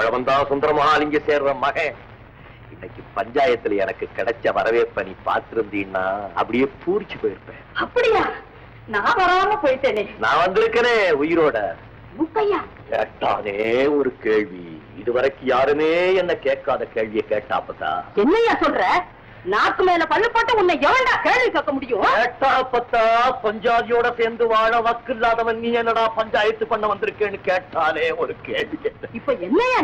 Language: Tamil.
பழவந்தா சுந்தரமகாலிங்க சேர்ற மகன் இன்னைக்கு பஞ்சாயத்துல எனக்கு கிடைச்ச வரவேற்ப நீ பார்த்திருந்தீன்னா அப்படியே பூரிச்சு போயிருப்பேன். அப்படியா? நான் வராம போயிட்டேனே. நான் வந்திருக்கனே உயிரோட. முத்தையா கேட்டானே ஒரு கேள்வி, இதுவரைக்கும் யாருமே என்ன கேட்காத கேள்வியை கேட்டாப்பதா. என்னையா சொல்ற? நாக்கு மேல பல்லு போட்டு உன்னை எவன்டா கேள்வி கேட்க முடியும்? கேட்டாப்பத்தா, பஞ்சாதியோட சேர்ந்து வாழ வக்கு இல்லாதவன் நீ என்னடா பஞ்சாயத்து பண்ண வந்திருக்கேன்னு கேட்டாலே ஒரு கேள்வி. இப்ப என்னையா?